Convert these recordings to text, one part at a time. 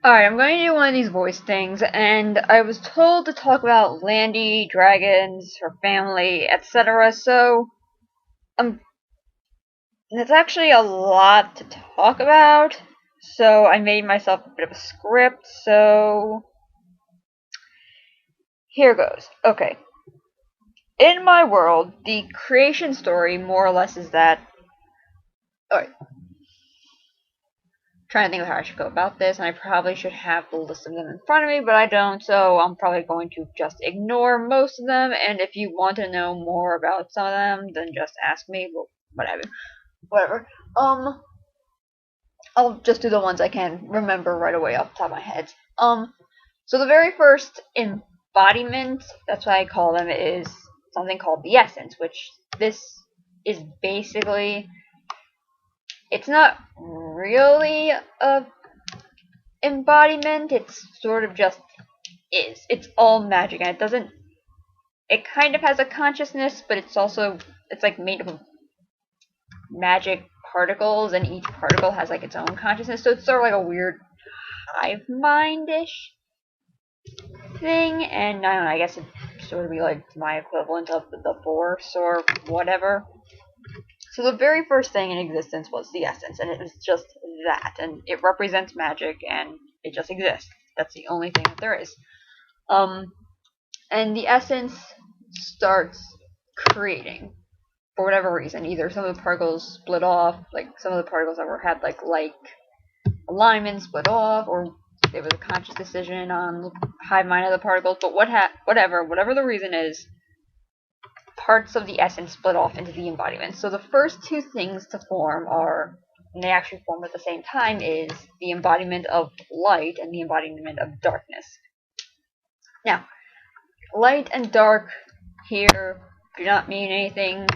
Alright, I'm going to do one of these voice things, and I was told to talk about Landy, dragons, her family, etc. So, there's actually a lot to talk about. So I made myself a bit of a script. So here goes. Okay. In my world, the creation story more or less is that. Alright. Trying to think of how I should go about this, and I probably should have the list of them in front of me, but I don't, so I'm probably going to just ignore most of them, and if you want to know more about some of them, then just ask me, well, whatever. I'll just do the ones I can remember right away off the top of my head. So the very first embodiment, that's what I call them, is something called the essence, which this is basically, it's not really a embodiment, it's sort of just is. It's all magic, and it kind of has a consciousness, but it's like made up of magic particles, and each particle has like its own consciousness, so it's sort of like a weird hive mind-ish thing, and I don't know, I guess it'd sort of be like my equivalent of the force or whatever. So the very first thing in existence was the essence, and it was just that, and it represents magic, and it just exists. That's the only thing that there is. And the essence starts creating, for whatever reason. Either some of the particles split off, like some of the particles that had like alignment split off, or there was a conscious decision on the hive mind of the particles, but whatever the reason is, parts of the essence split off into the embodiments. So the first two things to form are, and they actually form at the same time, is the embodiment of light and the embodiment of darkness. Now, light and dark here do not mean anything.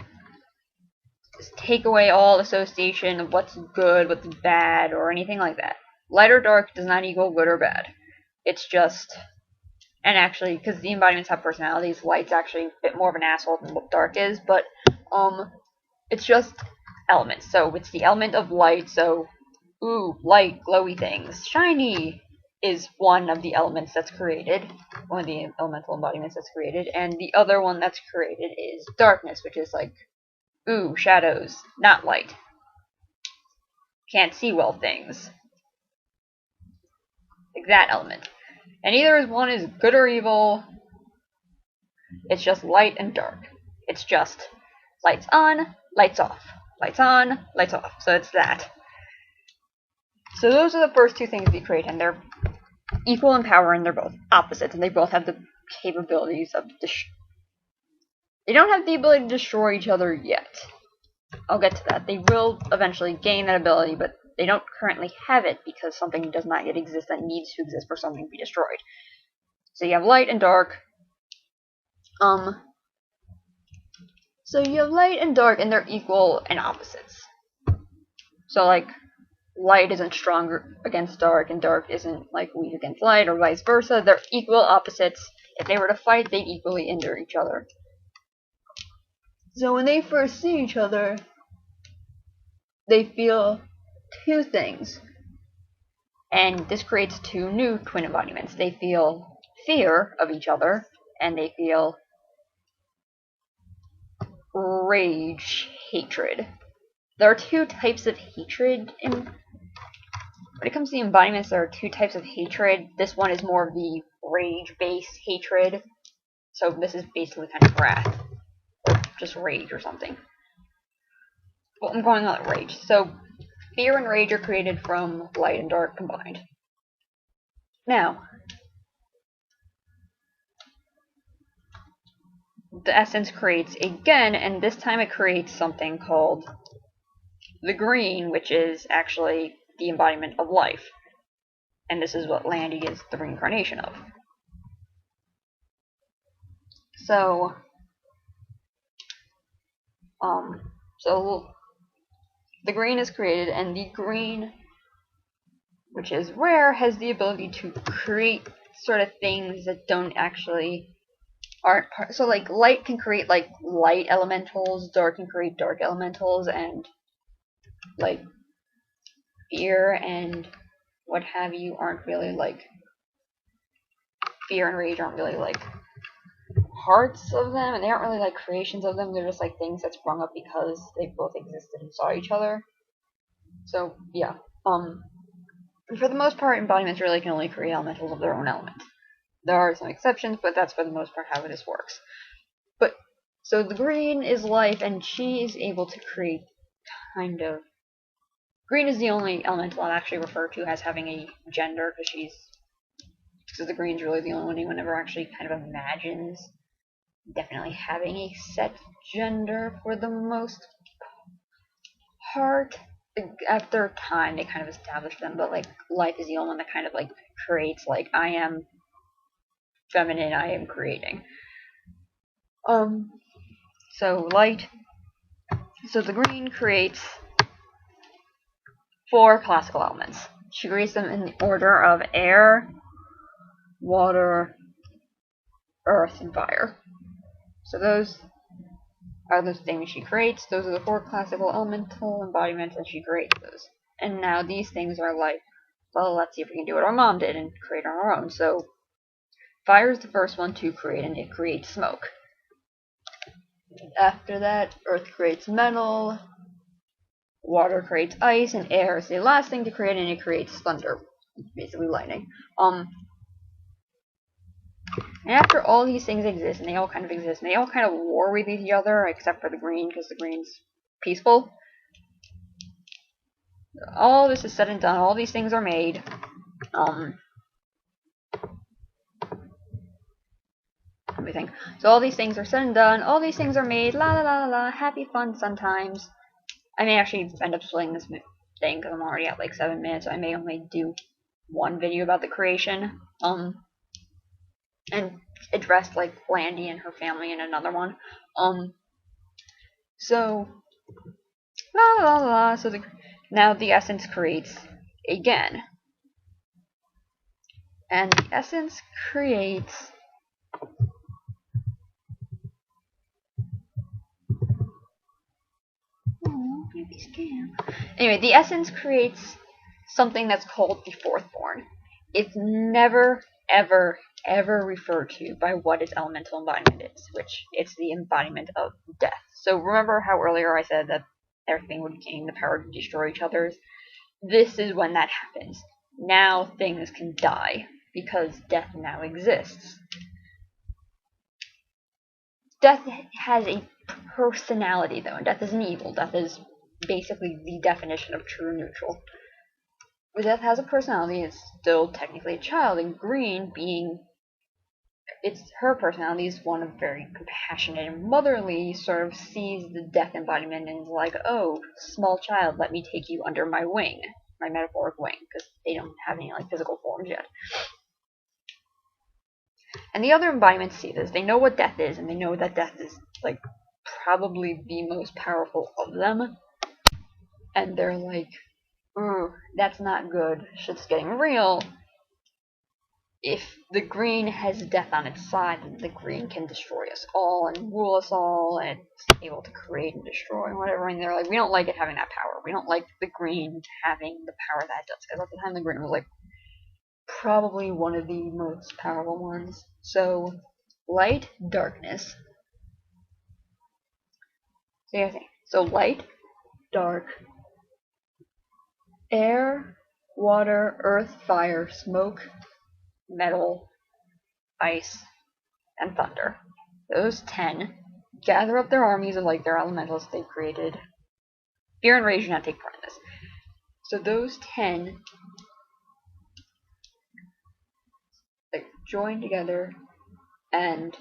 Just take away all association of what's good, what's bad, or anything like that. Light or dark does not equal good or bad. It's just, and actually, because the embodiments have personalities, light's actually a bit more of an asshole than what dark is, but it's just elements. So it's the element of light, so ooh, light, glowy things. Shiny is one of the elements that's created, one of the elemental embodiments that's created, and the other one that's created is darkness, which is like, ooh, shadows, not light. Can't see well things. Like that element. And either one is good or evil. It's just light and dark. It's just lights on, lights off. Lights on, lights off. So it's that. So those are the first two things we create, and they're equal in power, and they're both opposites, and they both have the capabilities of they don't have the ability to destroy each other yet. I'll get to that. They will eventually gain that ability, but they don't currently have it because something does not yet exist that needs to exist for something to be destroyed. So you have light and dark. So you have light and dark, and they're equal and opposites. So like, light isn't stronger against dark, and dark isn't like weak against light, or vice versa. They're equal opposites. If they were to fight, they'd equally injure each other. So when they first see each other, they feel two things. And this creates two new twin embodiments. They feel fear of each other, and they feel rage, hatred. There are two types of hatred when it comes to the embodiments. There are two types of hatred. This one is more of the rage-based hatred. So this is basically kind of wrath, or just rage or something. Well, I'm going on rage. So fear and rage are created from light and dark combined. Now, the essence creates again, and this time it creates something called the green, which is actually the embodiment of life. And this is what Landy is the reincarnation of. So, the green is created, and the green, which is rare, has the ability to create sort of things that don't actually aren't part. So like light can create like light elementals, dark can create dark elementals, and like fear and what have you aren't really like fear and rage aren't really like parts of them, and they aren't really like creations of them. They're just like things that sprung up because they both existed and saw each other. So yeah, for the most part, embodiments really can only create elementals of their own element. There are some exceptions, but that's for the most part how this works. But so the green is life, and she is able to create kind of. Green is the only elemental I actually refer to as having a gender, because the green's really the only one anyone ever actually kind of imagines definitely having a set gender for the most part. After time, they kind of establish them, but like life is the only one that kind of like creates like I am feminine, I am creating. So light. So the green creates 4 classical elements. She creates them in the order of air, water, earth, and fire. So those are the things she creates. Those are the 4 classical elemental embodiments, and she creates those. And now these things are like, well, let's see if we can do what our mom did and create on our own. So fire is the first one to create, and it creates smoke. After that, earth creates metal, water creates ice, and air is the last thing to create, and it creates thunder, basically lightning. And after all these things exist, and they all kind of exist, and they all kind of war with each other, except for the green, because the green's peaceful. All this is said and done, all these things are made. Everything. So all these things are said and done, all these things are made, la la la la la, happy fun sometimes. I may actually end up splitting this thing, because I'm already at like 7 minutes, so I may only do one video about the creation, and address like Landy and her family in another one. So la la la la, so now the essence creates again. And the essence creates Anyway, the essence creates something that's called the fourthborn. It's never, ever, ever referred to by what its elemental embodiment is, which it's the embodiment of death. So remember how earlier I said that everything would gain the power to destroy each other's? This is when that happens. Now things can die, because death now exists. Death has a personality, though, and death isn't evil. Death is basically the definition of true neutral. But death has a personality, it's still technically a child, and green being her personality is one of very compassionate and motherly, sort of sees the death embodiment and is like, oh, small child, let me take you under my wing, my metaphoric wing, because they don't have any like physical forms yet. And the other embodiments see this. They know what death is, and they know that death is like probably the most powerful of them. And they're like, that's not good. Shit's getting real. If the green has death on its side, then the green can destroy us all and rule us all, and it's able to create and destroy and whatever. And they're like, we don't like it having that power. We don't like the green having the power that it does. Because at the time, the green was like probably one of the most powerful ones. So, light, darkness. So light, dark, air, water, earth, fire, smoke, metal, ice, and thunder. Those 10 gather up their armies of like their elementals they've created. Fear and rage do not take part in this. So those 10 like join together and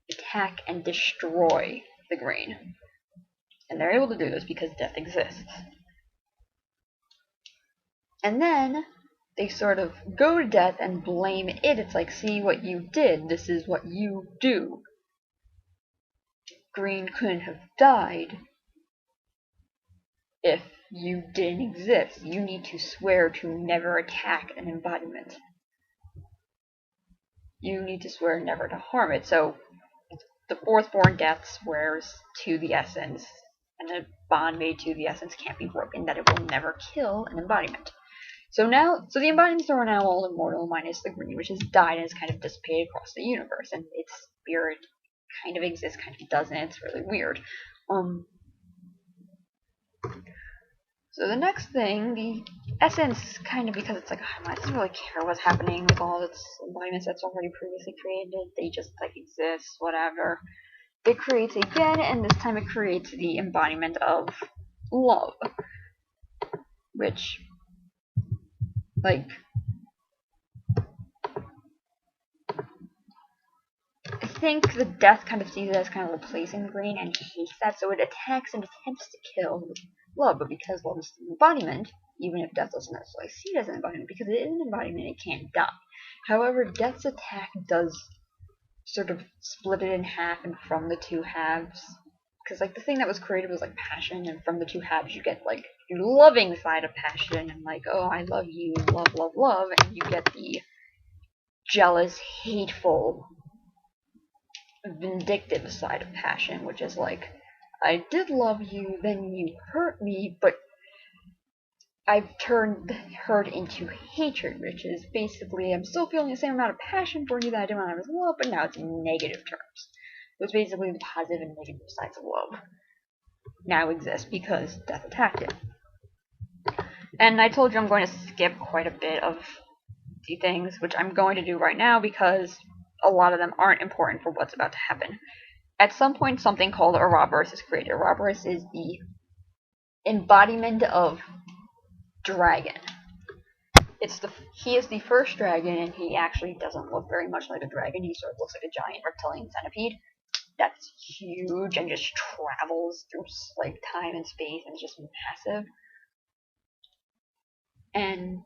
attack and destroy the green. And they're able to do this because death exists. And then they sort of go to death and blame it. It's like, see what you did. This is what you do. Green couldn't have died if you didn't exist. You need to swear to never attack an embodiment. You need to swear never to harm it. So the fourthborn death swears to the essence, and a bond made to the essence can't be broken, that it will never kill an embodiment. So the embodiments are now all immortal, minus the green, which has died and has kind of dissipated across the universe, and its spirit kind of exists, kind of doesn't. It's really weird. So the next thing, the essence, kind of because it's like, oh, it doesn't really care what's happening with all its embodiments that's already previously created. They just like exist, whatever. It creates again, and this time it creates the embodiment of love, which, like, I think the death kind of sees it as kind of replacing green and hates that, so it attacks and attempts to kill love, but because love is an embodiment, even if death doesn't necessarily see it as an embodiment, because it is an embodiment, it can't die. However, death's attack does sort of split it in half, and from the two halves, because like the thing that was created was like passion, and from the two halves you get like your loving side of passion, and like, oh, I love you, love, love, love, and you get the jealous, hateful, vindictive side of passion, which is like, I did love you, then you hurt me, but I've turned hurt into hatred, which is basically, I'm still feeling the same amount of passion for you that I did when I was in love, but now it's in negative terms. So it's basically the positive and negative sides of love now exist because death attacked it. And I told you I'm going to skip quite a bit of the things, which I'm going to do right now because a lot of them aren't important for what's about to happen. At some point, something called Ouroboros is created. Ouroboros is the embodiment of dragon. He is the first dragon, and he actually doesn't look very much like a dragon. He sort of looks like a giant reptilian centipede that's huge and just travels through like time and space, and it's just massive. And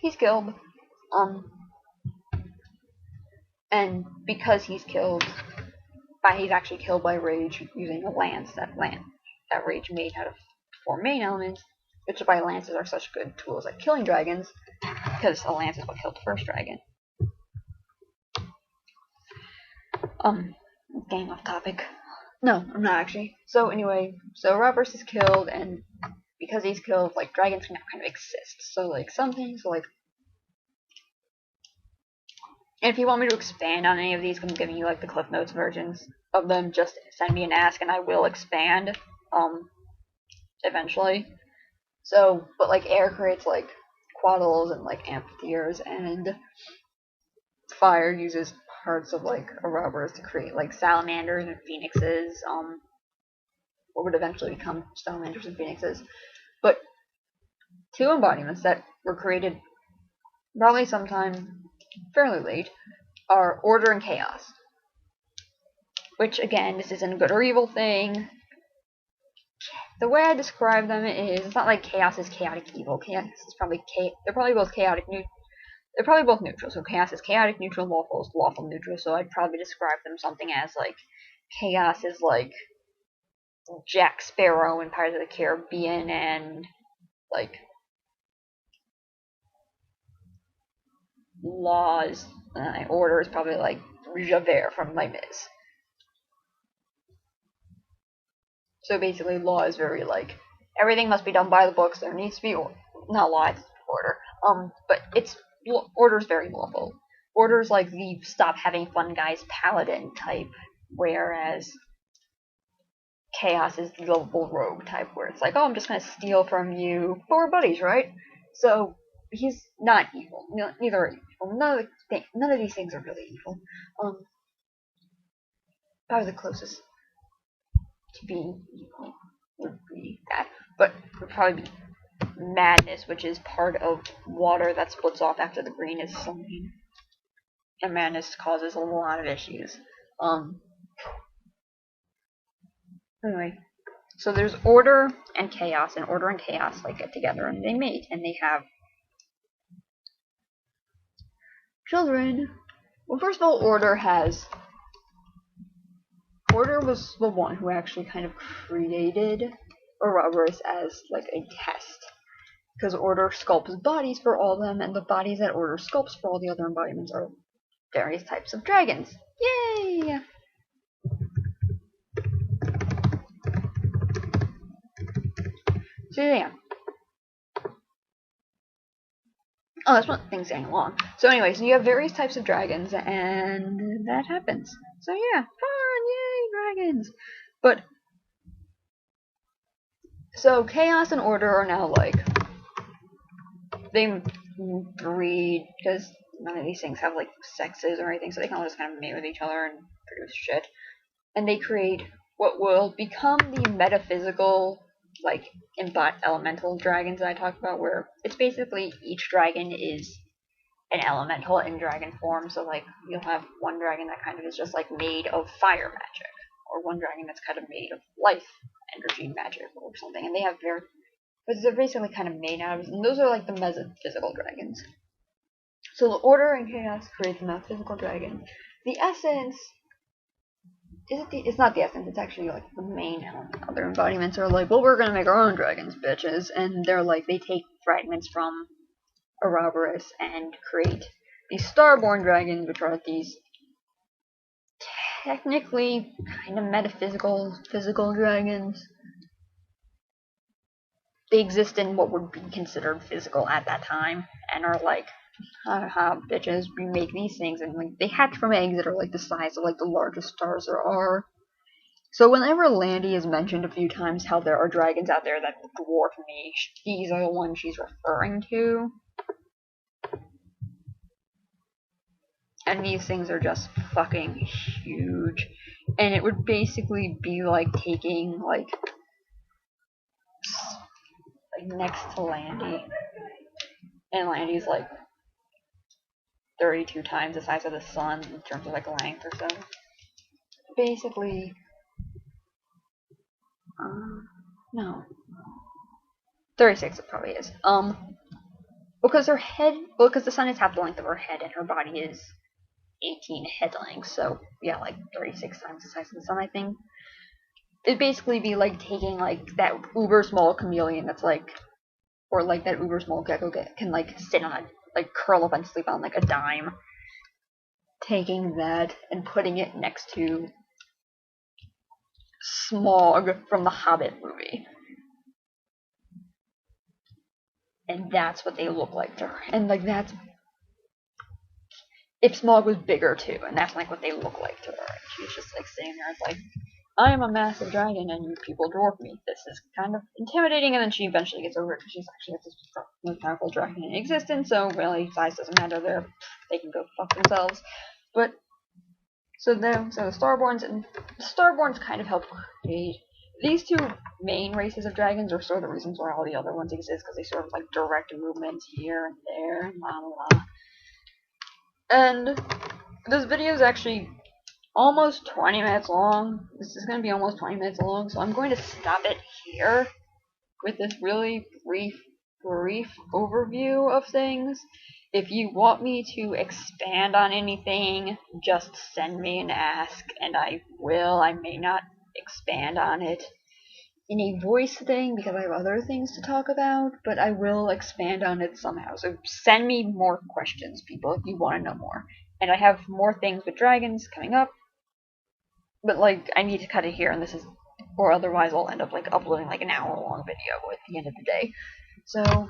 he's killed. And because he's actually killed by rage using a lance. That rage made out of 4 main elements, which is why lances are such good tools at killing dragons, because a lance is what killed the first dragon. Getting off topic. No, I'm not actually. So anyway, Ouroboros is killed, and because he's killed, like, dragons can now kind of exist. So like some things, like, and if you want me to expand on any of these, I'm giving you like the Cliff Notes versions of them. Just send me an ask, and I will expand. Eventually. So, but like air creates like quaddles and like amphitheaters, and fire uses parts of like Ouroboros to create like salamanders and phoenixes. What would eventually become salamanders and phoenixes. But 2 embodiments that were created probably sometime fairly late are order and chaos. Which again, this isn't a good or evil thing. The way I describe them is, it's not like chaos is chaotic evil. Chaos is probably they're probably both chaotic they're probably both neutral. So chaos is chaotic neutral, lawful is lawful neutral. So I'd probably describe them something as like, chaos is like Jack Sparrow in Pirates of the Caribbean, and like order is probably like Javert from Les Mis. So basically, law is very like, everything must be done by the books. There needs to be not law, it's order. But order is very lawful. Order is like the stop having fun guys paladin type, whereas chaos is the lovable rogue type, where it's like, oh, I'm just gonna steal from you, but we're buddies, right? So he's not evil. Neither are evil. None of these things are really evil. Probably the closest to being evil would be that, but would probably be madness, which is part of water that splits off after the green is slain, and madness causes a lot of issues. Anyway, so there's order and chaos, and order and chaos like get together and they mate, and they have children. Well, first of all, Order was the one who actually kind of created Ouroboros as like a test, because Order sculpts bodies for all of them, and the bodies that Order sculpts for all the other embodiments are various types of dragons. Yay! So yeah. Oh, that's one thing saying along. So anyways, you have various types of dragons, and that happens. So yeah, fun, yay, dragons! But, so chaos and order are now like, they breed, because none of these things have like sexes or anything, so they can all just kind of mate with each other and produce shit. And they create what will become the metaphysical, like, elemental dragons that I talked about, where it's basically each dragon is an elemental in dragon form. So like you'll have one dragon that kind of is just like made of fire magic, or one dragon that's kind of made of life energy magic or something, and they have very, but they're basically kind of made out of, and those are like the metaphysical dragons. So the order and chaos create the metaphysical dragon. The essence it's not the essence, it's actually like the main element. Other embodiments are like, well, we're gonna make our own dragons, bitches, and they're like, they take fragments from Ouroboros and create these starborn dragons, which are these technically kind of metaphysical, physical dragons. They exist in what would be considered physical at that time, and are like, haha, bitches, we make these things, and like they hatch from eggs that are like the size of like the largest stars there are. So whenever Landy is mentioned a few times how there are dragons out there that dwarf me, these are the ones she's referring to. And these things are just fucking huge. And it would basically be like taking like next to Landy. And Landy's like 32 times the size of the sun in terms of like length or so. Basically, no. 36 it probably is. Because her head, well, because the sun is half the length of her head and her body is 18 head lengths, so yeah, like 36 times the size of the sun, I think. It'd basically be like taking like that uber small chameleon that's like, or like that uber small gecko can like sit on a, like curl up and sleep on like a dime. Taking that and putting it next to Smaug from the Hobbit movie. And that's what they look like to her. And like that's, if Smaug was bigger too, and that's like what they look like to her. And she's just like sitting there, it's like, I am a massive dragon and you people dwarf me. This is kind of intimidating, and then she eventually gets over it because she's actually the most powerful dragon in existence, so really size doesn't matter there. They can go fuck themselves. But so the Starborns, and the Starborns kind of help create these two main races of dragons, are sort of the reasons why all the other ones exist, because they sort of like direct movements here and there and la la la. And this video is actually almost 20 minutes long. This is going to be almost 20 minutes long, so I'm going to stop it here with this really brief overview of things. If you want me to expand on anything, just send me an ask, and I will. I may not expand on it in a voice thing because I have other things to talk about, but I will expand on it somehow. So send me more questions, people, if you want to know more. And I have more things with dragons coming up, but like I need to cut it here, and this is, or otherwise I'll end up like uploading like an hour-long video at the end of the day. So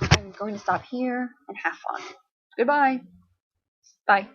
I'm going to stop here and have fun. Goodbye. Bye.